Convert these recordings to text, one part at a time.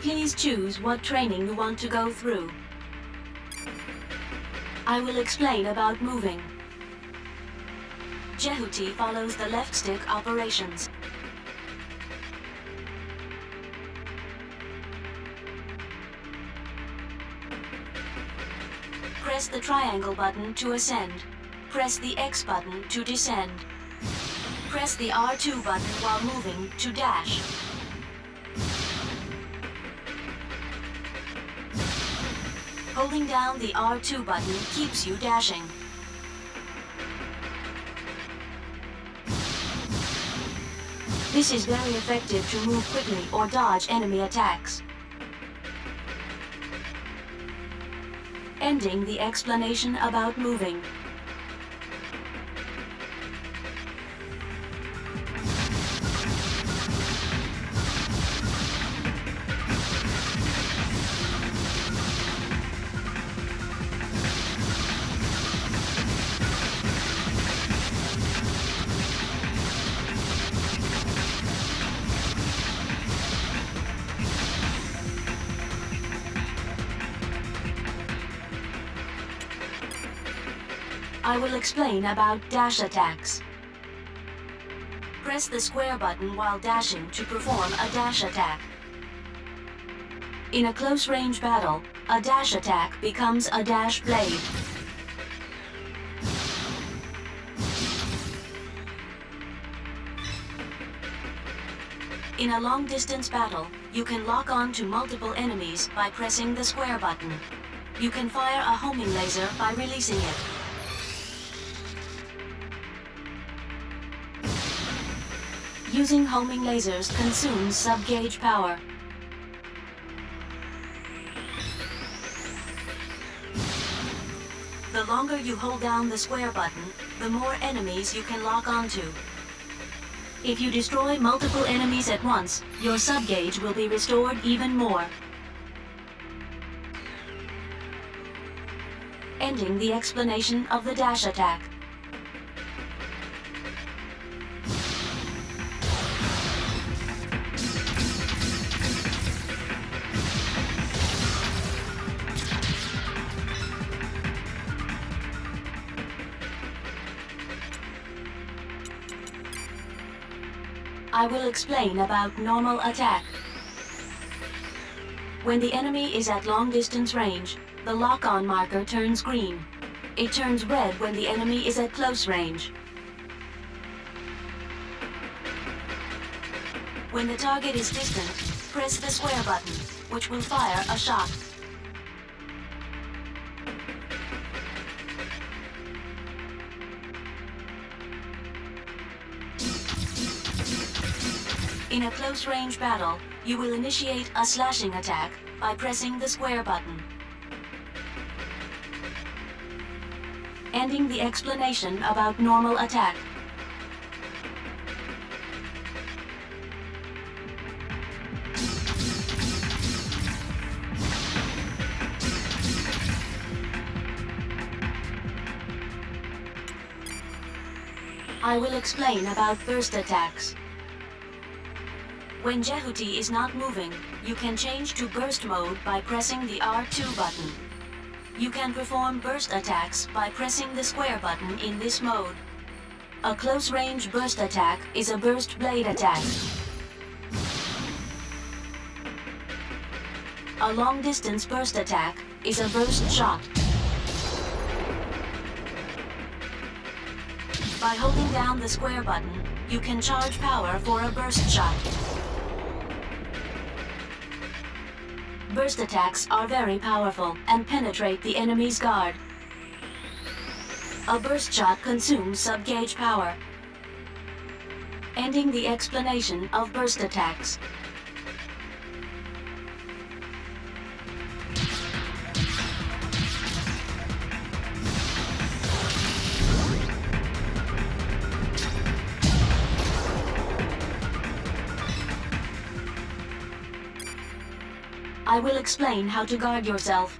Please choose what training you want to go through. I will explain about moving. Jehuti follows the left stick operations. Press the triangle button to ascend. Press the X button to descend. Press the R2 button while moving to dash. Holding down the R2 button keeps you dashing. This is very effective to move quickly or dodge enemy attacks. Ending the explanation about moving. I will explain about dash attacks. Press the square button while dashing to perform a dash attack. In a close-range battle, a dash attack becomes a dash blade. In a long-distance battle, you can lock on to multiple enemies by pressing the square button. You can fire a homing laser by releasing it. Using homing lasers consumes sub-gauge power. The longer you hold down the square button, the more enemies you can lock onto. If you destroy multiple enemies at once, your sub-gauge will be restored even more. Ending the explanation of the dash attack. I will explain about normal attack. When the enemy is at long-distance range, the lock-on marker turns green. It turns red when the enemy is at close range. When the target is distant, press the square button, which will fire a shot. In a close-range battle, you will initiate a slashing attack by pressing the square button. Ending the explanation about normal attack. I will explain about burst attacks. When Jehuti is not moving, you can change to burst mode by pressing the R2 button. You can perform burst attacks by pressing the square button in this mode. A close-range burst attack is a burst blade attack. A long-distance burst attack is a burst shot. By holding down the square button, you can charge power for a burst shot. Burst attacks are very powerful and penetrate the enemy's guard. A burst shot consumes sub-gauge power. Ending the explanation of burst attacks. I will explain how to guard yourself.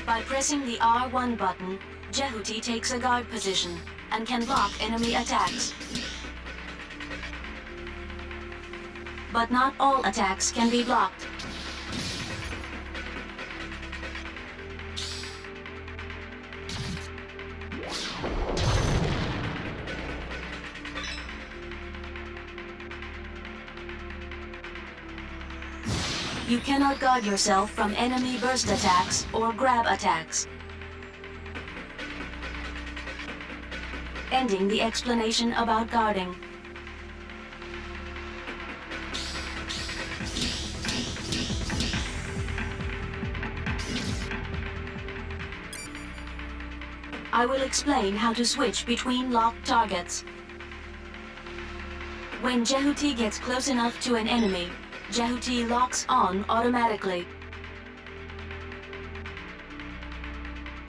By pressing the R1 button, Jehuti takes a guard position and can block enemy attacks. but not all attacks can be blocked. You cannot guard yourself from enemy burst attacks or grab attacks. Ending the explanation about guarding. I will explain how to switch between locked targets. When Jehuti gets close enough to an enemy, Jehuti locks on automatically.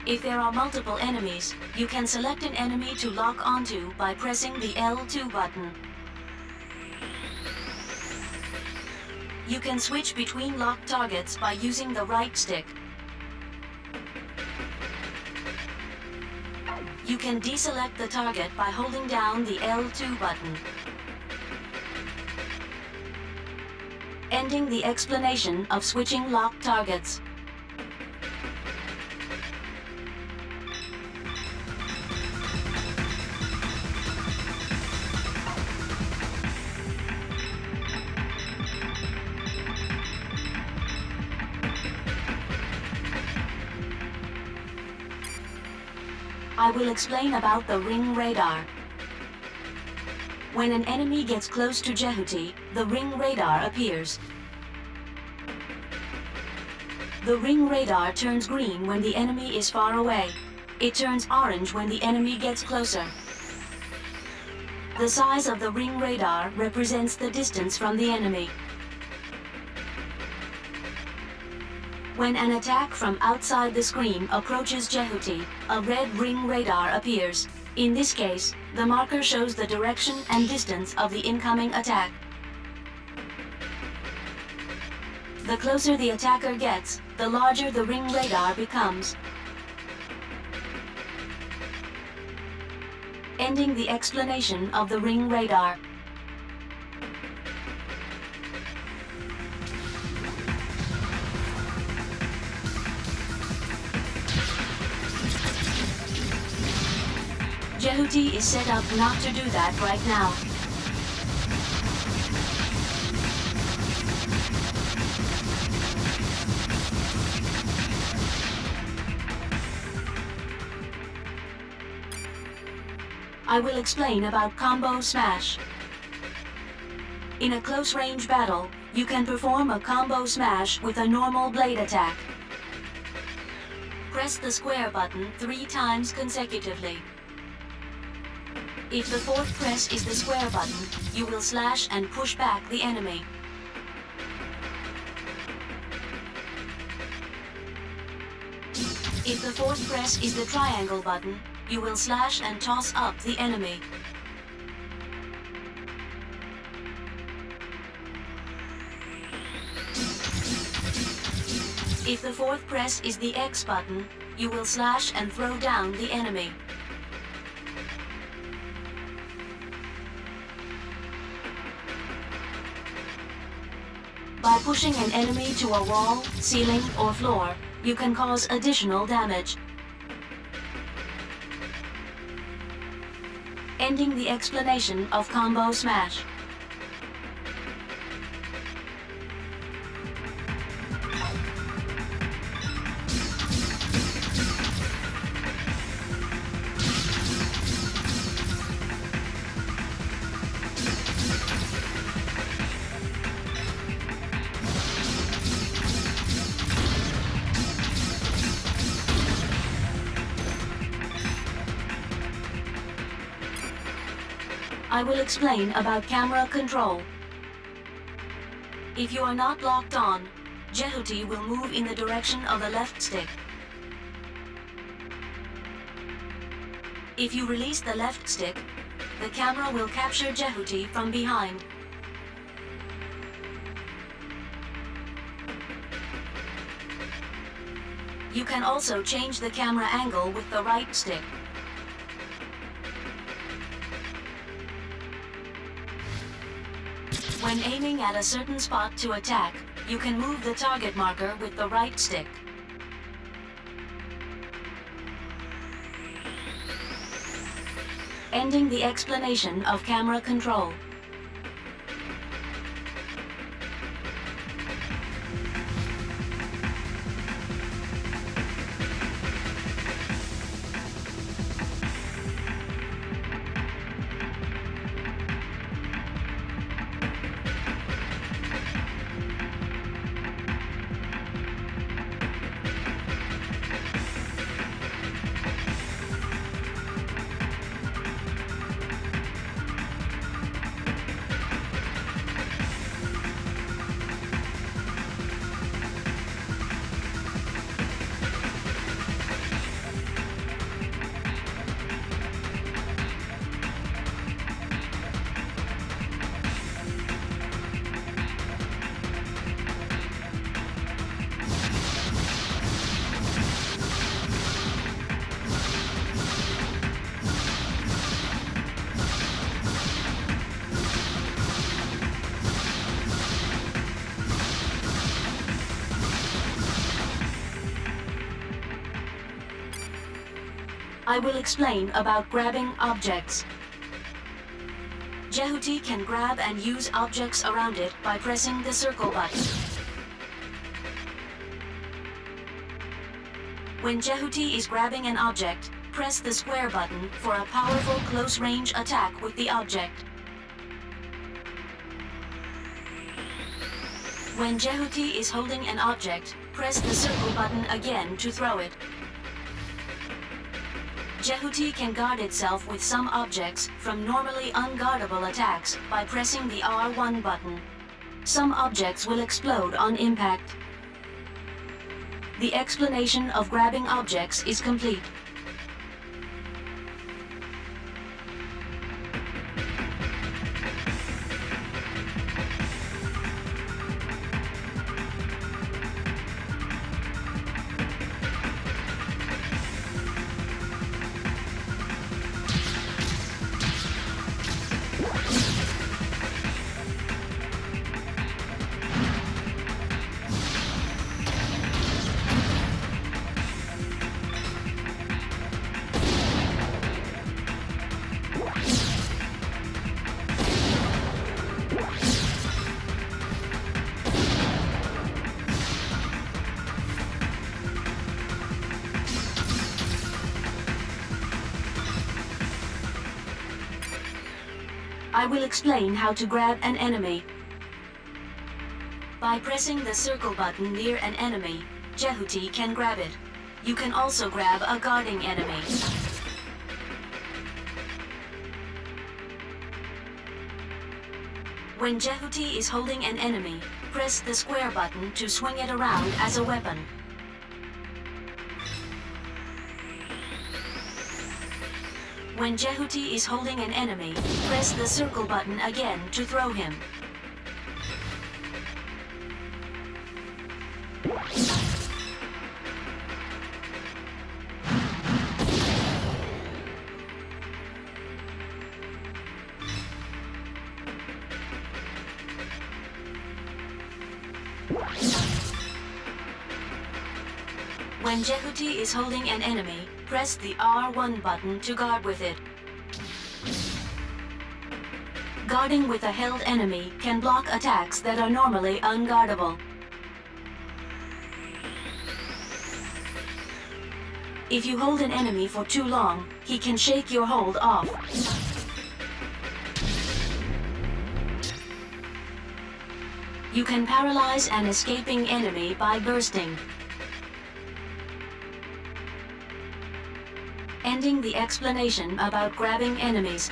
If there are multiple enemies, you can select an enemy to lock onto by pressing the L2 button. You can switch between locked targets by using the right stick. You can deselect the target by holding down the L2 button. Ending the explanation of switching locked targets. I will explain about the ring radar. When an enemy gets close to Jehuti, the ring radar appears. The ring radar turns green when the enemy is far away. It turns orange when the enemy gets closer. The size of the ring radar represents the distance from the enemy. When an attack from outside the screen approaches Jehuti, a red ring radar appears. In this case, the marker shows the direction and distance of the incoming attack. The closer the attacker gets, the larger the ring radar becomes. Ending the explanation of the ring radar. Jehuti is set up not to do that right now. I will explain about combo smash. In a close-range battle, you can perform a combo smash with a normal blade attack. Press the square button 3 times consecutively. If the fourth press is the square button, you will slash and push back the enemy. If the fourth press is the triangle button, you will slash and toss up the enemy. If the fourth press is the X button, you will slash and throw down the enemy. By pushing an enemy to a wall, ceiling, or floor, you can cause additional damage. Ending the explanation of combo smash. I will explain about camera control. If you are not locked on, Jehuti will move in the direction of the left stick. If you release the left stick, the camera will capture Jehuti from behind. You can also change the camera angle with the right stick. When aiming aiming at a certain spot to attack, you can move the target marker with the right stick. Ending the explanation of camera control. I will explain about grabbing objects. Jehuti can grab and use objects around it by pressing the circle button. When Jehuti is grabbing an object, press the square button for a powerful close-range attack with the object. When Jehuti is holding an object, press the circle button again to throw it. Jehuti can guard itself with some objects from normally unguardable attacks by pressing the R1 button. Some objects will explode on impact. The explanation of grabbing objects is complete. I will explain how to grab an enemy. By pressing the circle button near an enemy, Jehuti can grab it. You can also grab a guarding enemy. When Jehuti is holding an enemy, press the square button to swing it around as a weapon. When Jehuti is holding an enemy, press the circle button again to throw him. When Jehuti is holding an enemy, press the R1 button to guard with it. Guarding with a held enemy can block attacks that are normally unguardable. If you hold an enemy for too long, he can shake your hold off. You can paralyze an escaping enemy by bursting. Ending the explanation about grabbing enemies.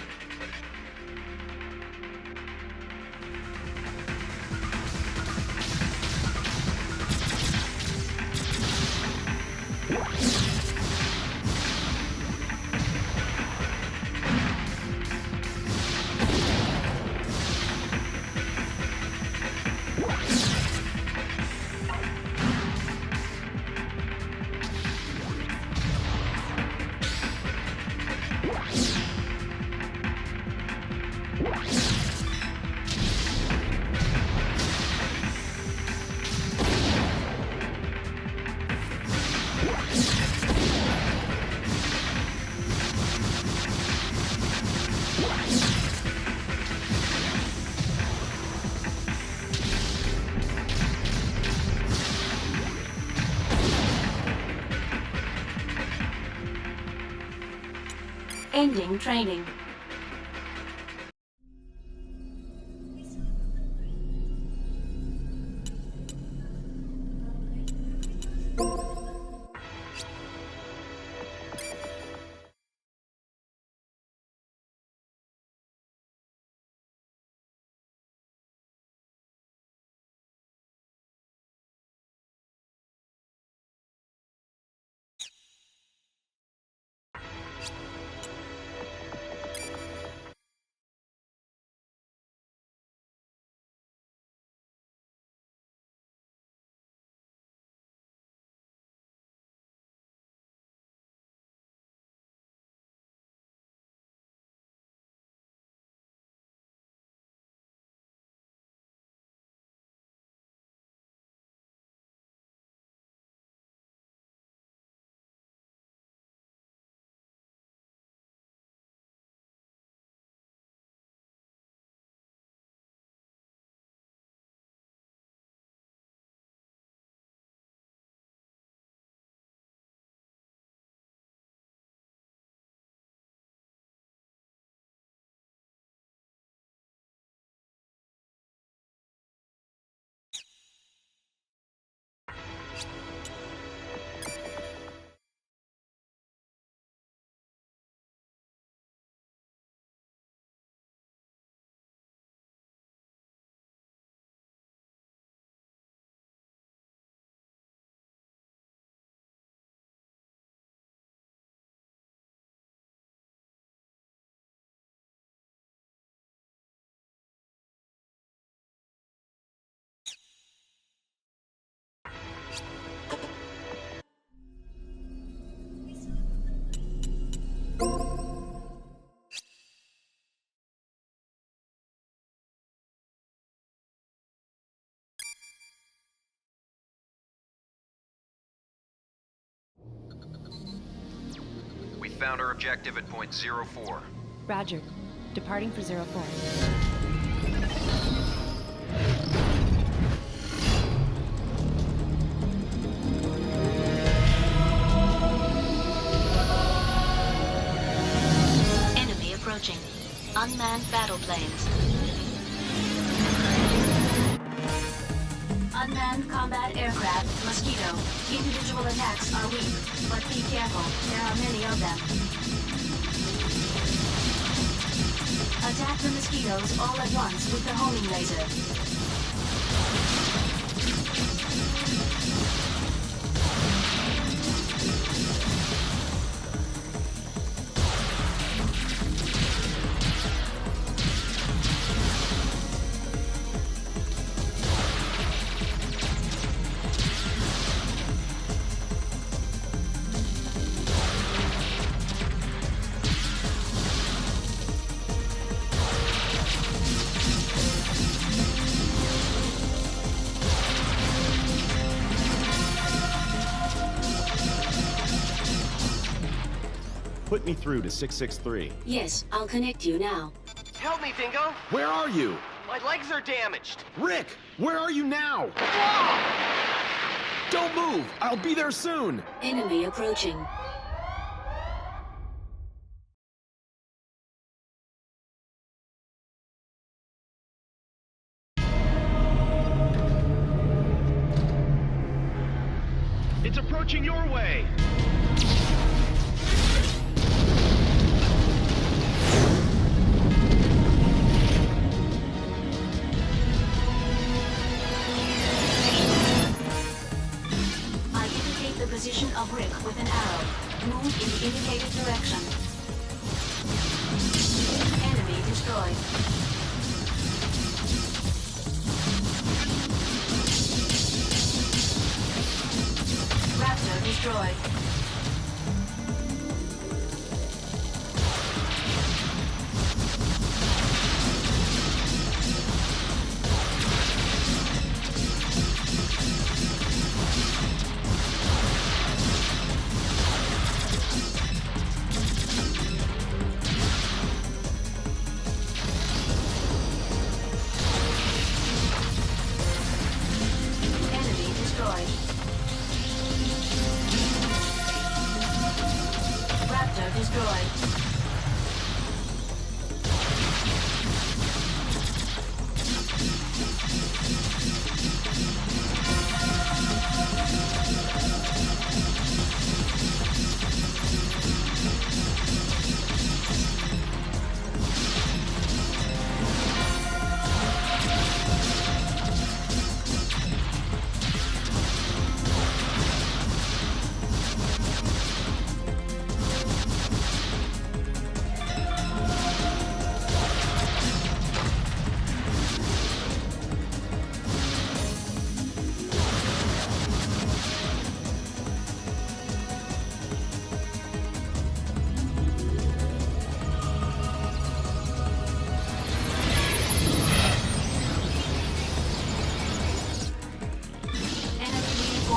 Ending training. We found our objective at point 04. Roger. Departing for 04. Enemy approaching. Unmanned battle planes. Unmanned combat aircraft, Mosquito. Individual attacks are weak, but be careful. There are many of them. Attack the mosquitoes all at once with the homing laser. Put me through to 663. Yes, I'll connect you now. Help me, Dingo! Where are you? My legs are damaged! Rick, where are you now? Don't move! I'll be there soon! Enemy approaching. It's approaching your way! Position of Rick with an arrow. Move in the indicated direction. Enemy destroyed. Raptor destroyed. Raptor destroyed.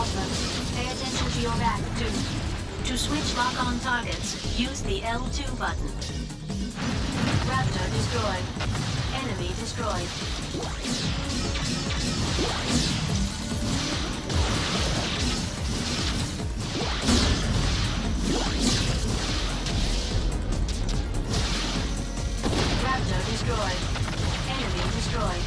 reinforcements. Pay attention to your back, too. To switch lock-on targets, use the L2 button. Raptor destroyed. Enemy destroyed. Raptor destroyed. Enemy destroyed.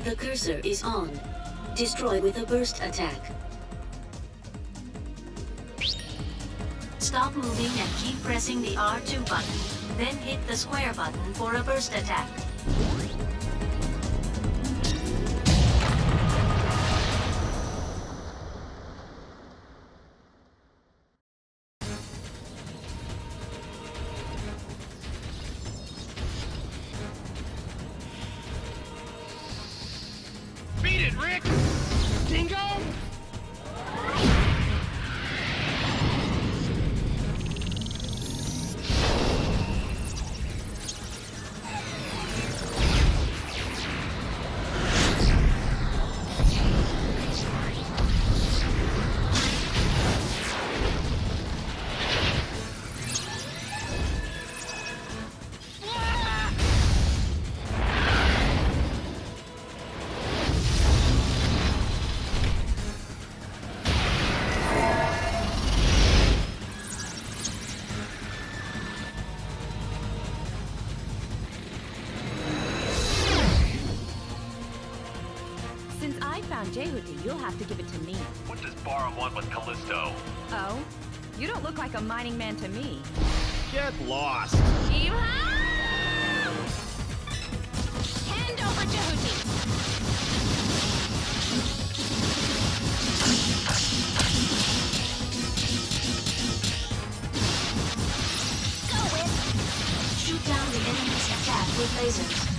The cursor is on. Destroy with a burst attack. Stop moving and keep pressing the R2 button. Then hit the square button for a burst attack. Beat it, Rick! Dingo! Since I found Jehuti, you'll have to give it to me. What does Barum want with Callisto? Oh? You don't look like a mining man to me. Get lost! Hand over Jehuti! Shoot down the enemy's attack with lasers.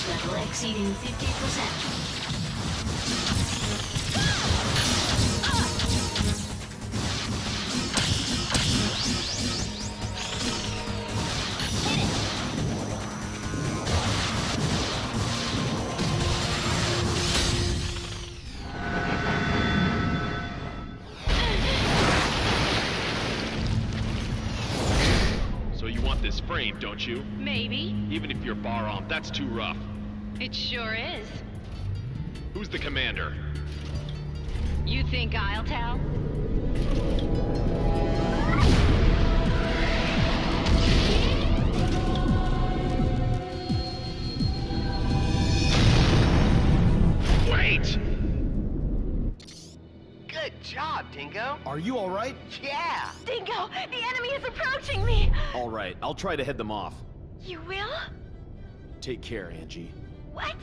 damage level exceeding 50%. So you want this frame, don't you? Maybe. Even if you're bar armed, that's too rough. It sure is. Who's the commander? You think I'll tell? Wait! Good job, Dingo. Are you alright? Yeah. Dingo, the enemy is approaching me! Alright, I'll try to head them off. You will? Take care, Angie. What?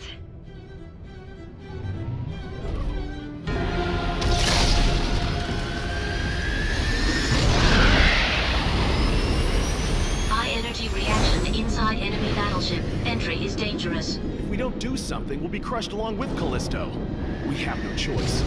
High energy reaction inside enemy battleship. Entry is dangerous. If we don't do something, we'll be crushed along with Callisto. We have no choice.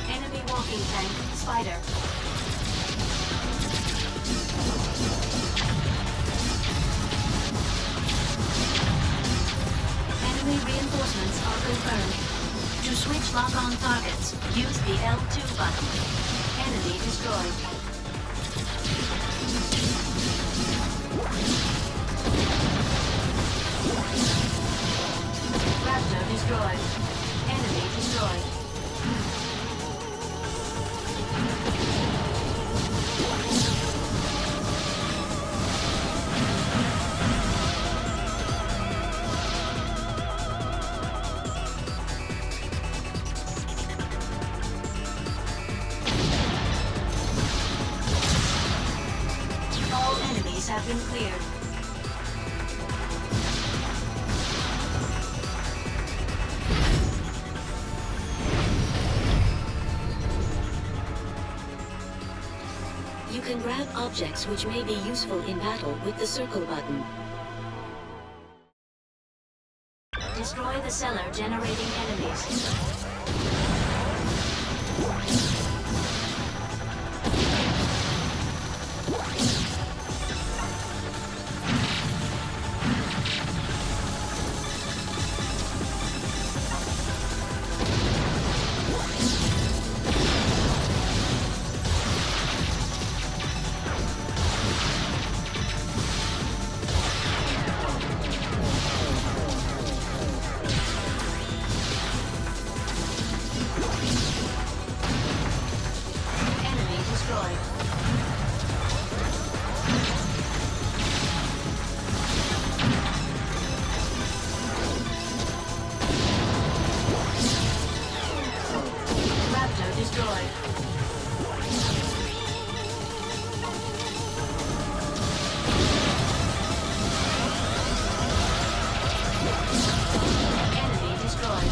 Enemy walking tank. Spider. Enemy reinforcements are confirmed. To switch lock-on targets, use the L2 button. Enemy destroyed. Raptor destroyed. Enemy destroyed. All enemies have been cleared. You can grab objects which may be useful in battle with the circle button. Destroy the cellar generating enemies. Enemy destroyed. Raptor destroyed. Enemy destroyed.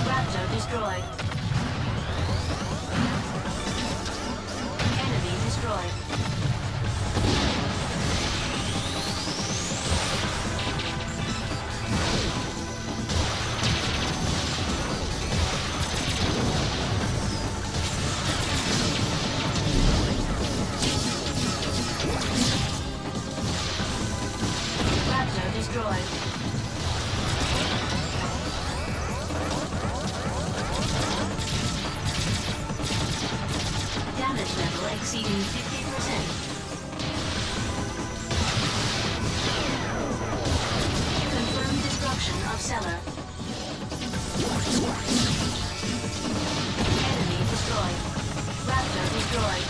Raptor destroyed. Enemy destroyed. destroyed.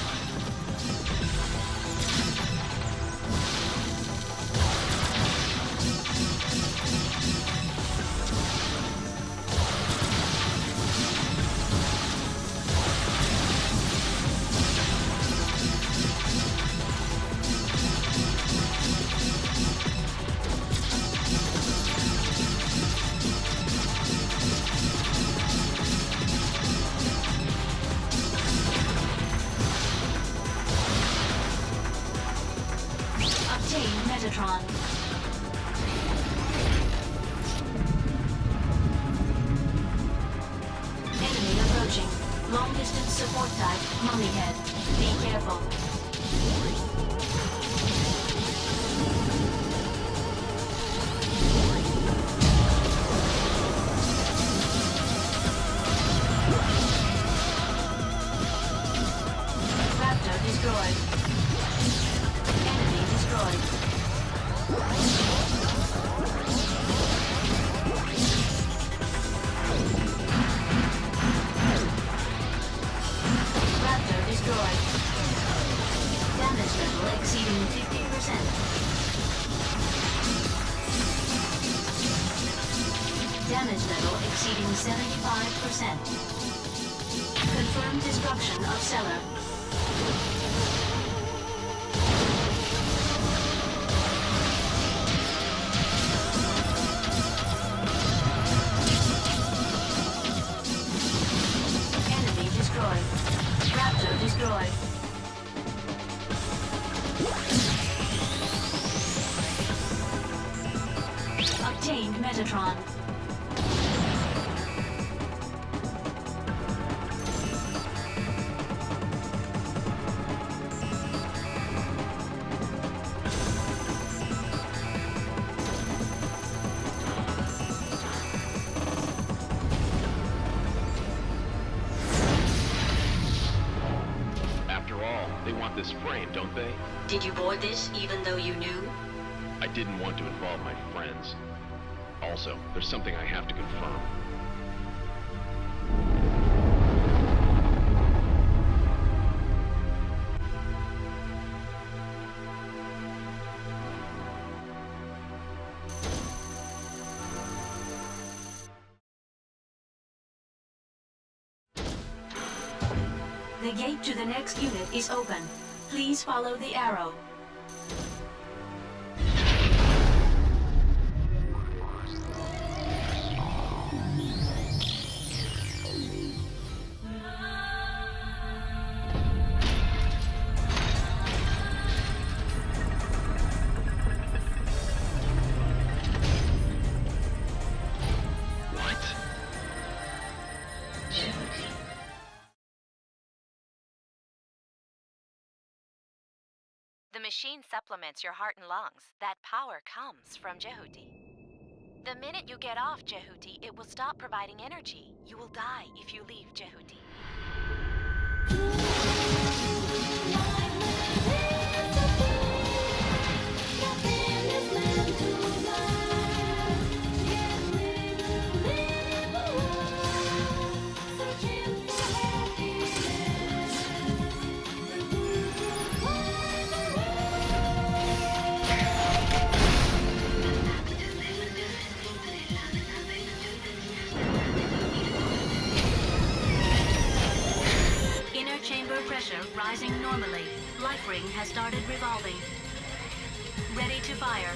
Obtain Metatron. Enemy approaching. Long distance support type, Mummy Head. Be careful. Raptor destroyed. Enemy destroyed. Raptor destroyed. Damage level exceeding 50%. Damage level exceeding 75%. Confirmed destruction of cellar. Enemy destroyed. Raptor destroyed. Obtained Metatron. After all, they want this frame, don't they? Did you board this even though you knew? I didn't want to involve my friends. Also, there's something I have to confirm. The gate to the next unit is open. Please follow the arrow. The machine supplements your heart and lungs. That power comes from Jehuti. The minute you get off Jehuti, it will stop providing energy. You will die if you leave Jehuti. Inner chamber pressure rising normally. Life ring has started revolving. Ready to fire.